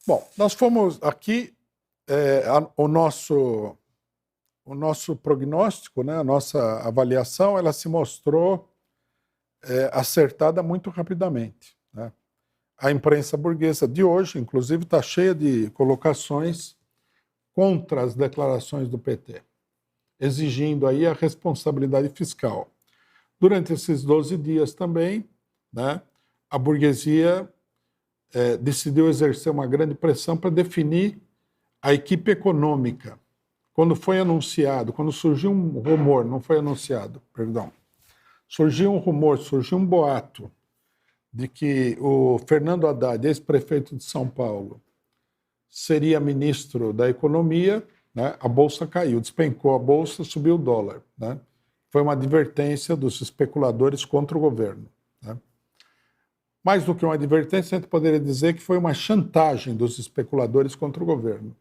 Bom, nós fomos aqui, o nosso prognóstico, né, a nossa avaliação, ela se mostrou acertada muito rapidamente, né? A imprensa burguesa de hoje, inclusive, está cheia de colocações contra as declarações do PT, exigindo aí a responsabilidade fiscal. Durante esses 12 dias também, né, a burguesia decidiu exercer uma grande pressão para definir a equipe econômica. Quando foi anunciado, quando surgiu um rumor, não foi anunciado, perdão, surgiu um rumor, surgiu um boato de que o Fernando Haddad, ex-prefeito de São Paulo, seria ministro da Economia, né? A Bolsa caiu, despencou a Bolsa, subiu o dólar, né? Foi uma advertência dos especuladores contra o governo, né? Mais do que uma advertência, a gente poderia dizer que foi uma chantagem dos especuladores contra o governo.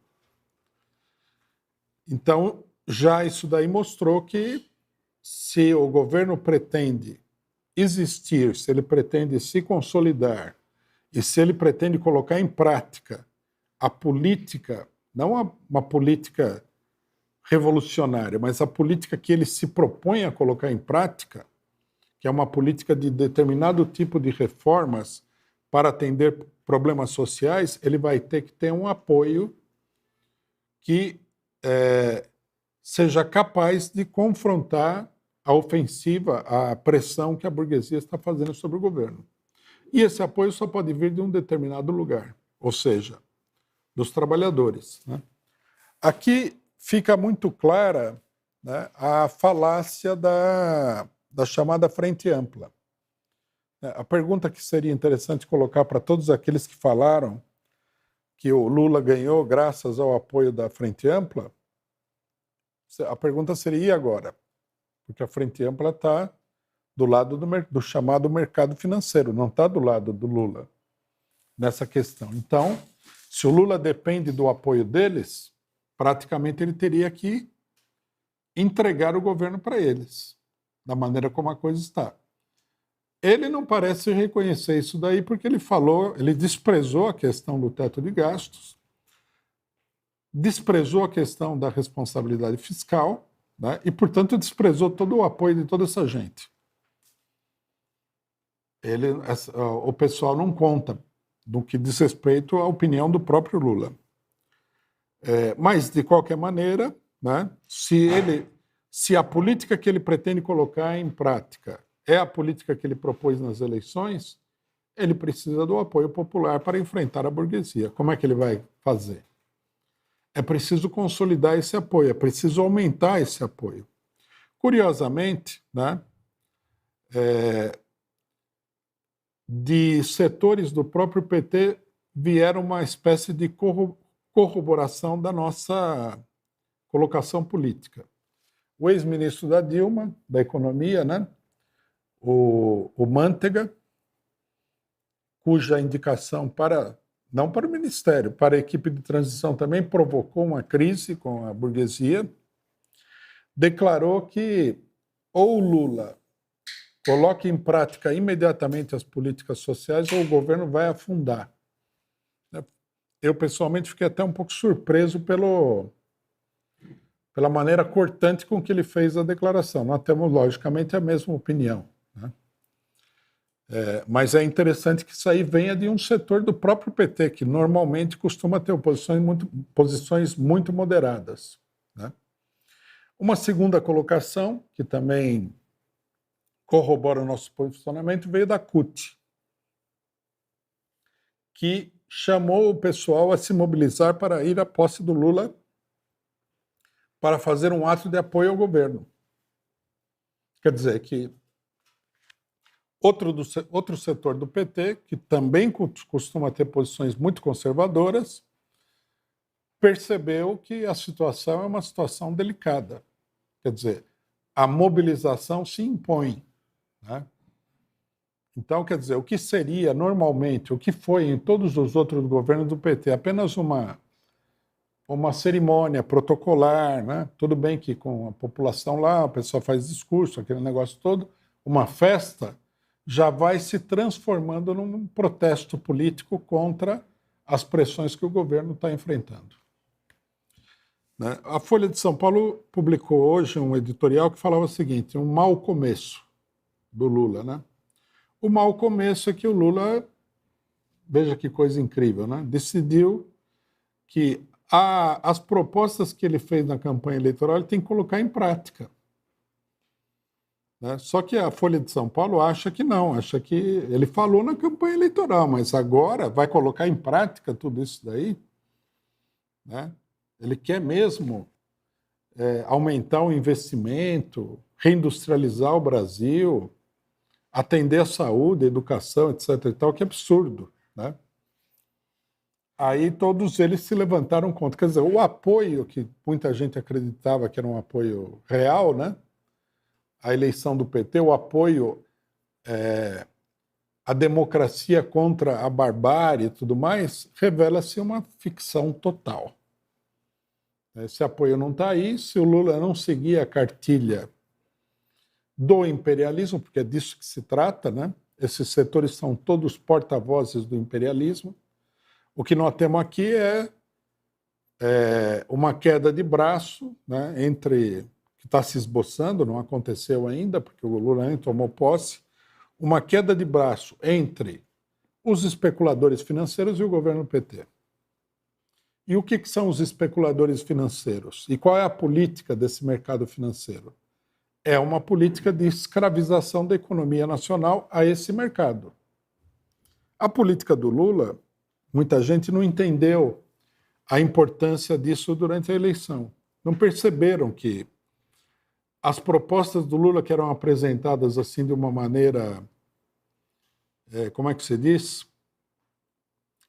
Então, já isso daí mostrou que se o governo pretende existir, se ele pretende se consolidar e se ele pretende colocar em prática a política, não uma política revolucionária, mas a política que ele se propõe a colocar em prática, que é uma política de determinado tipo de reformas para atender problemas sociais, ele vai ter que ter um apoio que seja capaz de confrontar a ofensiva, a pressão que a burguesia está fazendo sobre o governo. E esse apoio só pode vir de um determinado lugar, ou seja, dos trabalhadores, né? Aqui fica muito clara, né, a falácia da chamada frente ampla. A pergunta que seria interessante colocar para todos aqueles que falaram que o Lula ganhou graças ao apoio da frente ampla, a pergunta seria: e agora? Porque a frente ampla está do lado do chamado mercado financeiro, não está do lado do Lula nessa questão. Então, se o Lula depende do apoio deles, praticamente ele teria que entregar o governo para eles, da maneira como a coisa está. Ele não parece reconhecer isso daí porque ele desprezou a questão do teto de gastos, desprezou a questão da responsabilidade fiscal, né, e, portanto, desprezou todo o apoio de toda essa gente. O pessoal não conta no que diz respeito à opinião do próprio Lula. Mas, de qualquer maneira, né, se a política que ele pretende colocar em prática é a política que ele propôs nas eleições, ele precisa do apoio popular para enfrentar a burguesia. Como é que ele vai fazer? É preciso consolidar esse apoio, é preciso aumentar esse apoio. Curiosamente, né, de setores do próprio PT vieram uma espécie de corroboração da nossa colocação política. O ex-ministro da Dilma, da Economia, né, o Mantega, cuja indicação não para o Ministério, para a equipe de transição também provocou uma crise com a burguesia, declarou que ou o Lula coloque em prática imediatamente as políticas sociais ou o governo vai afundar. Eu, pessoalmente, fiquei até um pouco surpreso pela maneira cortante com que ele fez a declaração. Nós temos, logicamente, a mesma opinião, né? Mas é interessante que isso aí venha de um setor do próprio PT, que normalmente costuma ter posições muito moderadas, né? Uma segunda colocação, que também corrobora o nosso posicionamento, veio da CUT, que chamou o pessoal a se mobilizar para ir à posse do Lula para fazer um ato de apoio ao governo. Quer dizer que outro setor do PT, que também costuma ter posições muito conservadoras, percebeu que a situação é uma situação delicada. Quer dizer, a mobilização se impõe, né? Então, quer dizer, o que seria normalmente, o que foi em todos os outros governos do PT, apenas uma cerimônia protocolar, né? Tudo bem que com a população lá, o pessoal faz discurso, aquele negócio todo, uma festa, já vai se transformando num protesto político contra as pressões que o governo está enfrentando. Né? A Folha de São Paulo publicou hoje um editorial que falava o seguinte: um mau começo do Lula. Né? O mau começo é que o Lula, veja que coisa incrível, né? Decidiu que as propostas que ele fez na campanha eleitoral ele tem que colocar em prática. Né? Só que a Folha de São Paulo acha que não, acha que ele falou na campanha eleitoral, mas agora vai colocar em prática tudo isso daí? Né? Ele quer mesmo aumentar o investimento, reindustrializar o Brasil, atender a saúde, a educação, etc. e tal, que absurdo. Né? Aí todos eles se levantaram contra. Quer dizer, o apoio que muita gente acreditava que era um apoio real, né? A eleição do PT, o apoio à democracia contra a barbárie e tudo mais, revela-se uma ficção total. Esse apoio não está aí. Se o Lula não seguir a cartilha do imperialismo, porque é disso que se trata, né? Esses setores são todos porta-vozes do imperialismo. O que nós temos aqui é uma queda de braço, né, entre que está se esboçando, não aconteceu ainda, porque o Lula nem tomou posse, uma queda de braço entre os especuladores financeiros e o governo PT. E o que são os especuladores financeiros? E qual é a política desse mercado financeiro? É uma política de escravização da economia nacional a esse mercado. A política do Lula, muita gente não entendeu a importância disso durante a eleição. Não perceberam que as propostas do Lula que eram apresentadas assim de uma maneira, como é que se diz?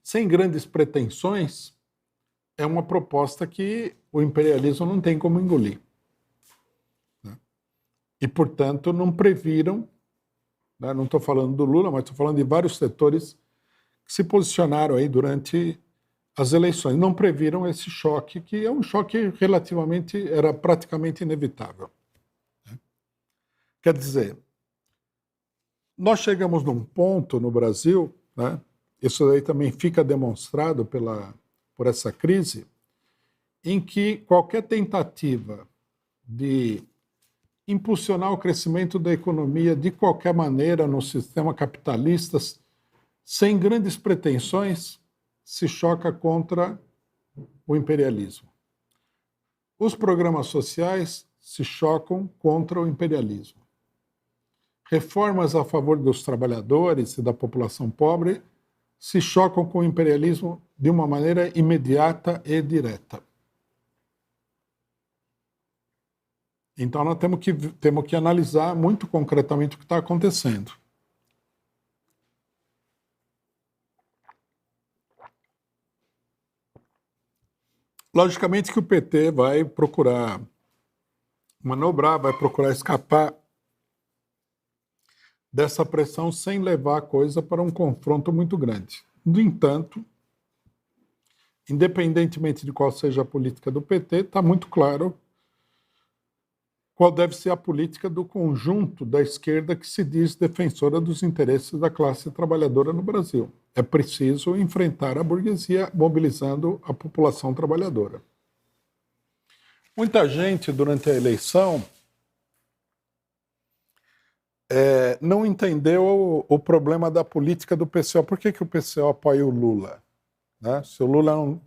Sem grandes pretensões, é uma proposta que o imperialismo não tem como engolir. Né? E, portanto, não previram, né? Não estou falando do Lula, mas estou falando de vários setores que se posicionaram aí durante as eleições. Não previram esse choque, que é um choque relativamente, era praticamente inevitável. Né? Quer dizer, nós chegamos num ponto no Brasil, né? Isso aí também fica demonstrado por essa crise, em que qualquer tentativa de impulsionar o crescimento da economia de qualquer maneira no sistema capitalista, sem grandes pretensões, se choca contra o imperialismo. Os programas sociais se chocam contra o imperialismo. Reformas a favor dos trabalhadores e da população pobre se chocam com o imperialismo de uma maneira imediata e direta. Então nós temos que analisar muito concretamente o que está acontecendo. Logicamente que o PT vai procurar manobrar, vai procurar escapar dessa pressão sem levar a coisa para um confronto muito grande. No entanto, independentemente de qual seja a política do PT, está muito claro qual deve ser a política do conjunto da esquerda que se diz defensora dos interesses da classe trabalhadora no Brasil. É preciso enfrentar a burguesia mobilizando a população trabalhadora. Muita gente, durante a eleição, não entendeu o problema da política do PCO. Por que o PCO apoia o Lula? Né? Se o Lula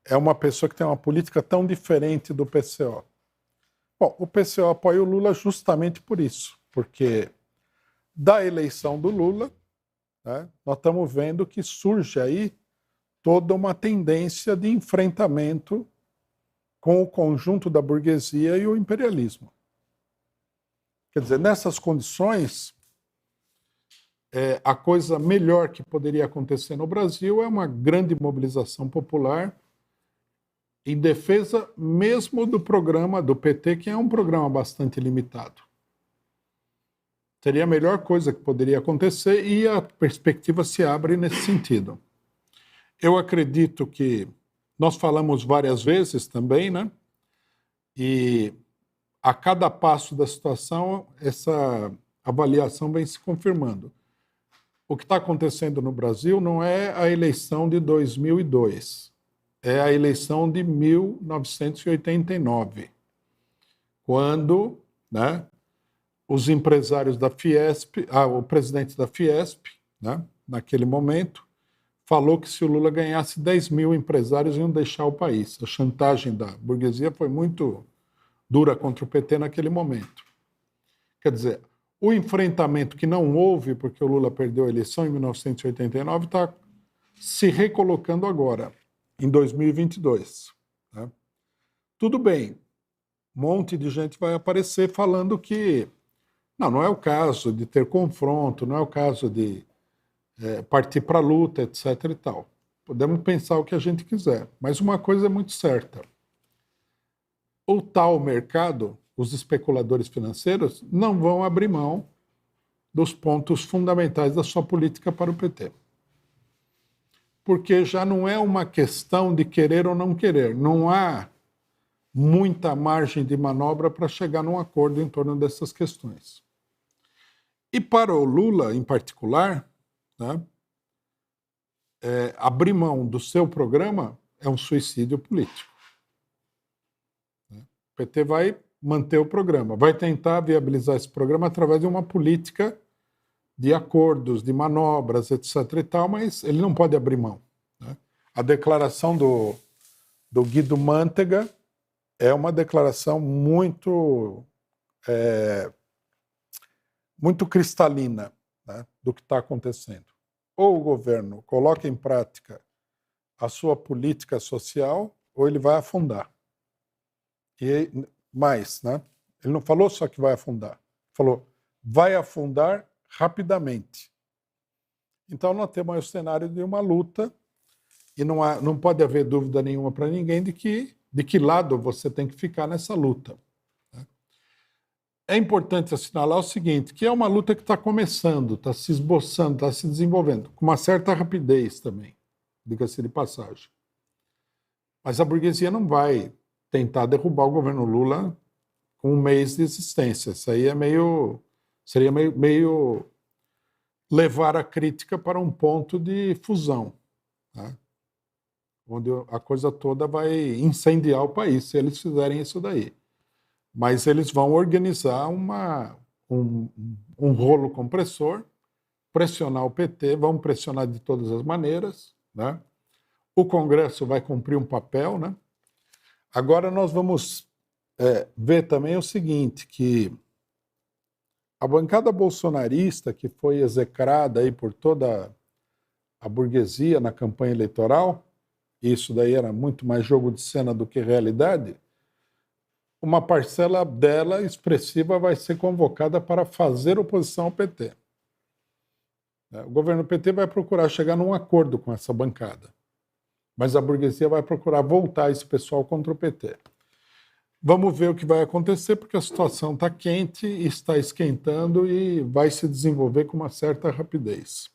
é uma pessoa que tem uma política tão diferente do PCO. Bom, o PCO apoia o Lula justamente por isso, porque da eleição do Lula, né, nós estamos vendo que surge aí toda uma tendência de enfrentamento com o conjunto da burguesia e o imperialismo. Quer dizer, nessas condições, a coisa melhor que poderia acontecer no Brasil é uma grande mobilização popular em defesa mesmo do programa do PT, que é um programa bastante limitado. Seria a melhor coisa que poderia acontecer e a perspectiva se abre nesse sentido. Eu acredito que nós falamos várias vezes também, né? E a cada passo da situação, essa avaliação vem se confirmando. O que está acontecendo no Brasil não é a eleição de 2002, é a eleição de 1989, quando, né, os empresários da Fiesp, o presidente da Fiesp, né, naquele momento, falou que se o Lula ganhasse 10 mil empresários iam deixar o país. A chantagem da burguesia foi muito dura contra o PT naquele momento. Quer dizer, o enfrentamento que não houve, porque o Lula perdeu a eleição em 1989, está se recolocando agora, em 2022. Né? Tudo bem, um monte de gente vai aparecer falando que não é o caso de ter confronto, não é o caso de partir para a luta, etc. e tal. Podemos pensar o que a gente quiser, mas uma coisa é muito certa. O tal mercado, os especuladores financeiros, não vão abrir mão dos pontos fundamentais da sua política para o PT. Porque já não é uma questão de querer ou não querer. Não há muita margem de manobra para chegar num acordo em torno dessas questões. E para o Lula, em particular, né, abrir mão do seu programa é um suicídio político. O PT vai manter o programa, vai tentar viabilizar esse programa através de uma política de acordos, de manobras, etc. e tal, mas ele não pode abrir mão. Né? A declaração do Guido Mantega é uma declaração muito cristalina, né, do que está acontecendo. Ou o governo coloca em prática a sua política social, ou ele vai afundar. E mais, né? Ele não falou só que vai afundar, falou vai afundar rapidamente. Então nós temos aí o cenário de uma luta e não pode haver dúvida nenhuma para ninguém de que lado você tem que ficar nessa luta. É importante assinalar o seguinte, que é uma luta que está começando, está se esboçando, está se desenvolvendo, com uma certa rapidez também, diga-se de passagem. Mas a burguesia não vai tentar derrubar o governo Lula com um mês de existência. Isso aí seria meio levar a crítica para um ponto de fusão, né? Onde a coisa toda vai incendiar o país, se eles fizerem isso daí. Mas eles vão organizar um rolo compressor, pressionar o PT, vão pressionar de todas as maneiras, né? O Congresso vai cumprir um papel, né? Agora nós vamos ver também o seguinte, que a bancada bolsonarista, que foi execrada aí por toda a burguesia na campanha eleitoral, isso daí era muito mais jogo de cena do que realidade, uma parcela dela expressiva vai ser convocada para fazer oposição ao PT. O governo PT vai procurar chegar num acordo com essa bancada, mas a burguesia vai procurar voltar esse pessoal contra o PT. Vamos ver o que vai acontecer, porque a situação está quente, está esquentando e vai se desenvolver com uma certa rapidez.